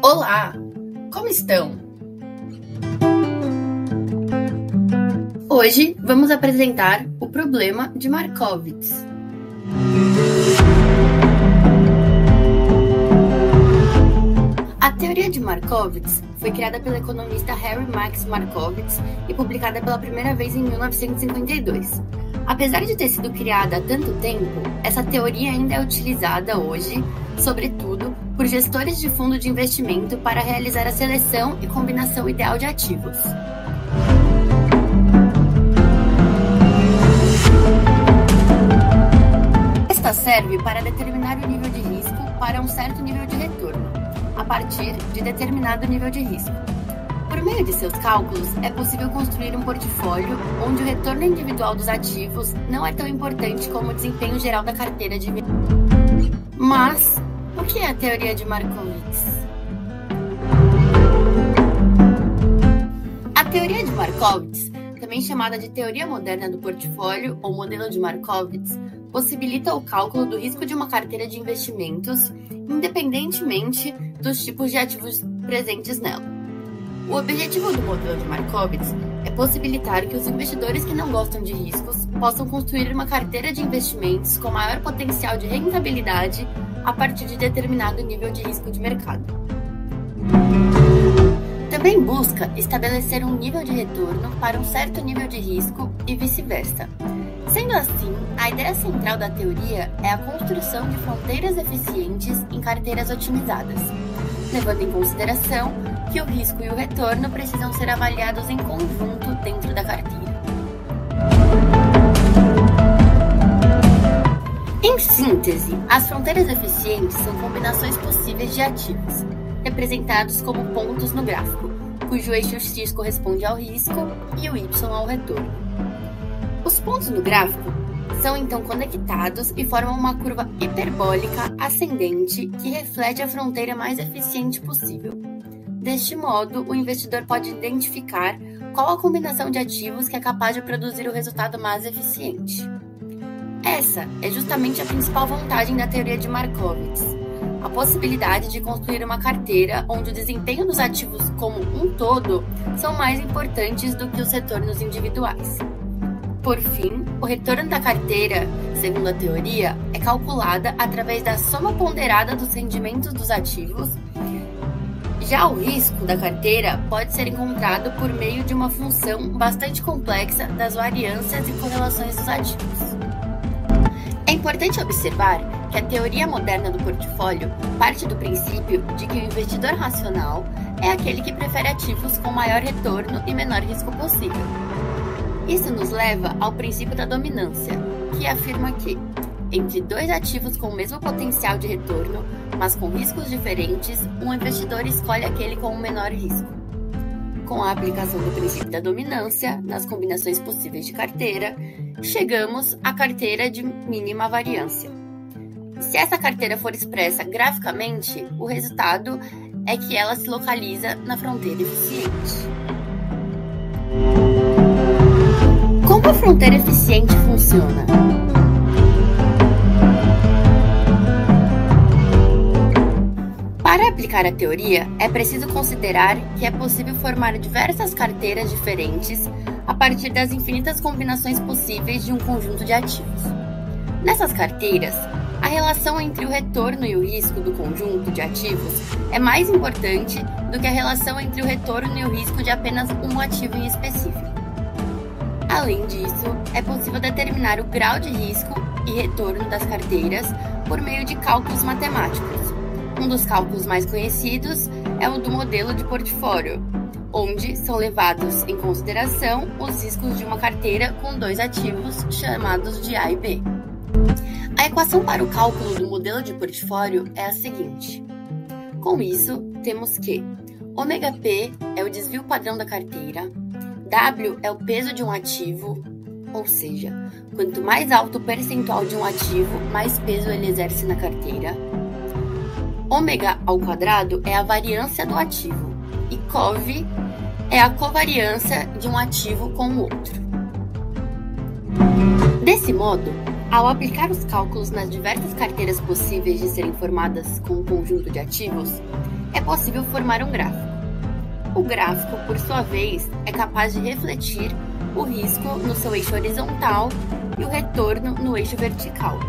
Olá, como estão? Hoje vamos apresentar o problema de Markowitz. A teoria de Markowitz foi criada pelo economista Harry Max Markowitz e publicada pela primeira vez em 1952. Apesar de ter sido criada há tanto tempo, essa teoria ainda é utilizada hoje, sobretudo, por gestores de fundo de investimento para realizar a seleção e combinação ideal de ativos. Esta serve para determinar o nível de risco para um certo nível de retorno, a partir de determinado nível de risco. Por meio de seus cálculos, é possível construir um portfólio onde o retorno individual dos ativos não é tão importante como o desempenho geral da carteira de investimento. Mas, o que é a teoria de Markowitz? A teoria de Markowitz, também chamada de teoria moderna do portfólio ou modelo de Markowitz, possibilita o cálculo do risco de uma carteira de investimentos, independentemente dos tipos de ativos presentes nela. O objetivo do modelo de Markowitz é possibilitar que os investidores que não gostam de riscos possam construir uma carteira de investimentos com maior potencial de rentabilidade a partir de determinado nível de risco de mercado. Também busca estabelecer um nível de retorno para um certo nível de risco e vice-versa. Sendo assim, a ideia central da teoria é a construção de fronteiras eficientes em carteiras otimizadas, levando em consideração que o risco e o retorno precisam ser avaliados em conjunto dentro da carteira. Em síntese, as fronteiras eficientes são combinações possíveis de ativos, representados como pontos no gráfico, cujo eixo X corresponde ao risco e o Y ao retorno. Os pontos no gráfico são então conectados e formam uma curva hiperbólica ascendente que reflete a fronteira mais eficiente possível. Deste modo, o investidor pode identificar qual a combinação de ativos que é capaz de produzir o resultado mais eficiente. Essa é justamente a principal vantagem da teoria de Markowitz, a possibilidade de construir uma carteira onde o desempenho dos ativos como um todo são mais importantes do que os retornos individuais. Por fim, o retorno da carteira, segundo a teoria, é calculada através da soma ponderada dos rendimentos dos ativos. Já o risco da carteira pode ser encontrado por meio de uma função bastante complexa das variâncias e correlações dos ativos. É importante observar que a teoria moderna do portfólio parte do princípio de que o investidor racional é aquele que prefere ativos com maior retorno e menor risco possível. Isso nos leva ao princípio da dominância, que afirma que, entre dois ativos com o mesmo potencial de retorno, mas com riscos diferentes, um investidor escolhe aquele com o menor risco. Com a aplicação do princípio da dominância nas combinações possíveis de carteira, chegamos à carteira de mínima variância. Se essa carteira for expressa graficamente, o resultado é que ela se localiza na fronteira eficiente. Como a fronteira eficiente funciona? Para aplicar a teoria, é preciso considerar que é possível formar diversas carteiras diferentes a partir das infinitas combinações possíveis de um conjunto de ativos. Nessas carteiras, a relação entre o retorno e o risco do conjunto de ativos é mais importante do que a relação entre o retorno e o risco de apenas um ativo em específico. Além disso, é possível determinar o grau de risco e retorno das carteiras por meio de cálculos matemáticos. Um dos cálculos mais conhecidos é o do modelo de portfólio, onde são levados em consideração os riscos de uma carteira com dois ativos chamados de A e B. A equação para o cálculo do modelo de portfólio é a seguinte. Com isso, temos que ômega-P é o desvio padrão da carteira, W é o peso de um ativo, ou seja, quanto mais alto o percentual de um ativo, mais peso ele exerce na carteira. Ômega ao quadrado é a variância do ativo e COV é a covariância de um ativo com o outro. Desse modo, Ao aplicar os cálculos nas diversas carteiras possíveis de serem formadas com um conjunto de ativos, é possível formar um gráfico. O gráfico, por sua vez, é capaz de refletir o risco no seu eixo horizontal e o retorno no eixo vertical.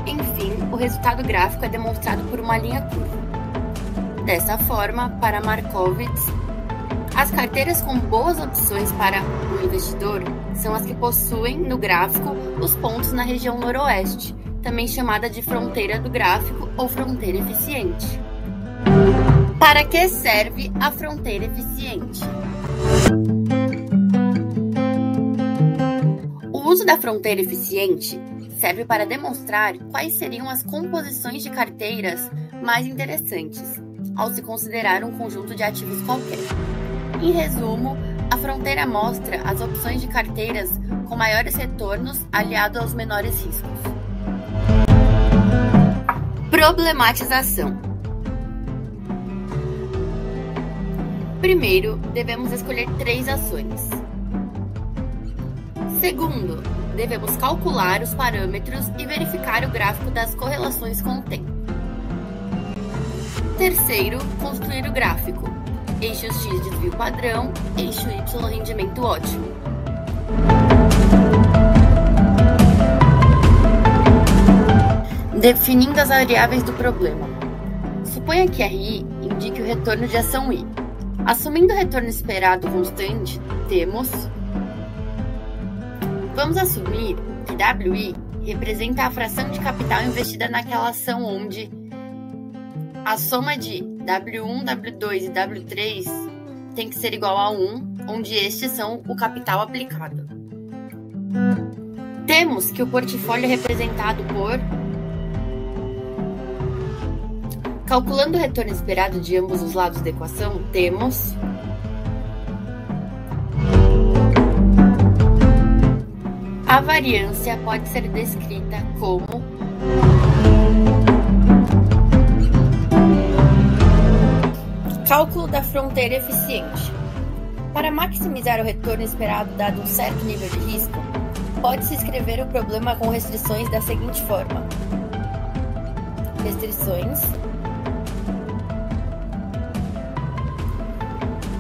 Enfim, o resultado gráfico é demonstrado por uma linha curva. Dessa forma, para Markowitz, as carteiras com boas opções para o investidor são as que possuem no gráfico os pontos na região noroeste, também chamada de fronteira do gráfico ou fronteira eficiente. Para que serve a fronteira eficiente? O uso da fronteira eficiente serve para demonstrar quais seriam as composições de carteiras mais interessantes, ao se considerar um conjunto de ativos qualquer. Em resumo, a fronteira mostra as opções de carteiras com maiores retornos aliado aos menores riscos. Problematização. Primeiro, devemos escolher 3 ações. Segundo, devemos calcular os parâmetros e verificar o gráfico das correlações com o tempo. Terceiro, construir o gráfico. Eixo X desvio padrão, eixo Y rendimento ótimo. Definindo as variáveis do problema. Suponha que RI indique o retorno de ação I. Assumindo o retorno esperado constante, vamos assumir que WI representa a fração de capital investida naquela ação onde a soma de W1, W2 e W3 tem que ser igual a 1, onde estes são o capital aplicado. Temos que o portfólio é representado por... Calculando o retorno esperado de ambos os lados da equação, temos... A variância pode ser descrita como cálculo da fronteira eficiente. Para maximizar o retorno esperado dado um certo nível de risco, pode-se escrever o problema com restrições da seguinte forma. Restrições.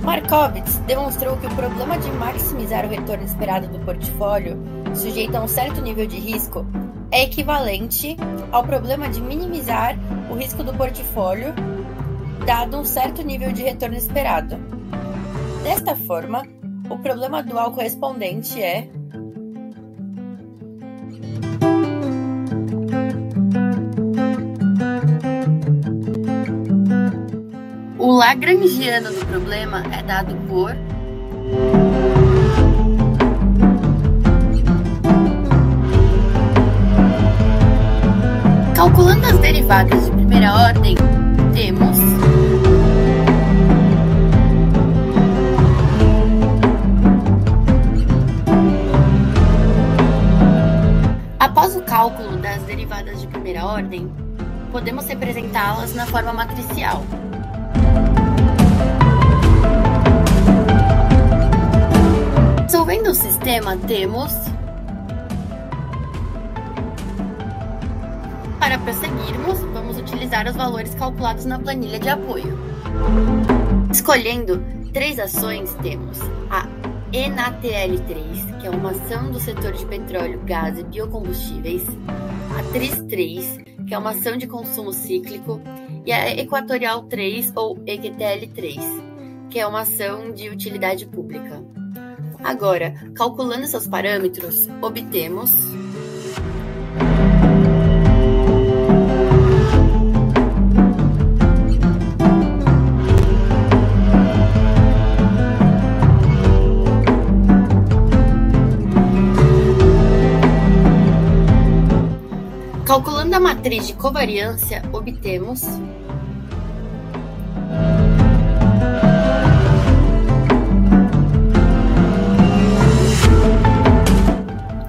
Markowitz demonstrou que o problema de maximizar o retorno esperado do portfólio, sujeito a um certo nível de risco, é equivalente ao problema de minimizar o risco do portfólio, dado um certo nível de retorno esperado. Desta forma, o problema dual correspondente é o lagrangiano do problema é dado por calculando as derivadas de primeira ordem, temos após o cálculo das derivadas de primeira ordem, podemos representá-las na forma matricial. Resolvendo o sistema, temos... Para prosseguirmos, vamos utilizar os valores calculados na planilha de apoio. Escolhendo 3 ações, temos a ENATL3, que é uma ação do setor de petróleo, gás e biocombustíveis, a TRIS3, que é uma ação de consumo cíclico, e a Equatorial 3, ou EQTL3, que é uma ação de utilidade pública. Agora, calculando seus parâmetros, obtemos calculando a matriz de covariância, obtemos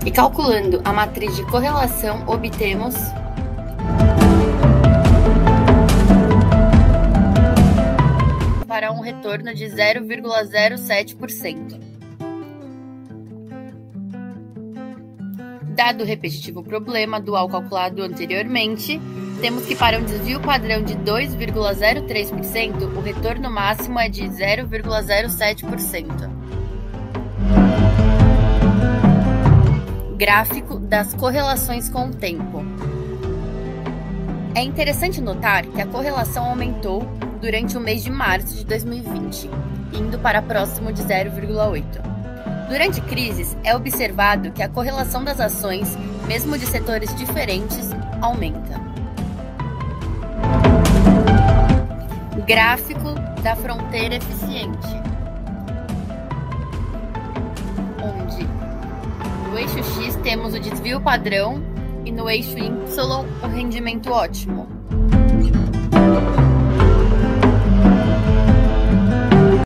e calculando a matriz de correlação, obtemos para um retorno de 0,07%. Dado o repetitivo problema dual calculado anteriormente, temos que para um desvio padrão de 2,03%, o retorno máximo é de 0,07%. Gráfico das correlações com o tempo. É interessante notar que a correlação aumentou durante o mês de março de 2020, indo para próximo de 0,8. Durante crises, é observado que a correlação das ações, mesmo de setores diferentes, aumenta. Gráfico da fronteira eficiente, onde no eixo X temos o desvio padrão e no eixo Y o rendimento ótimo.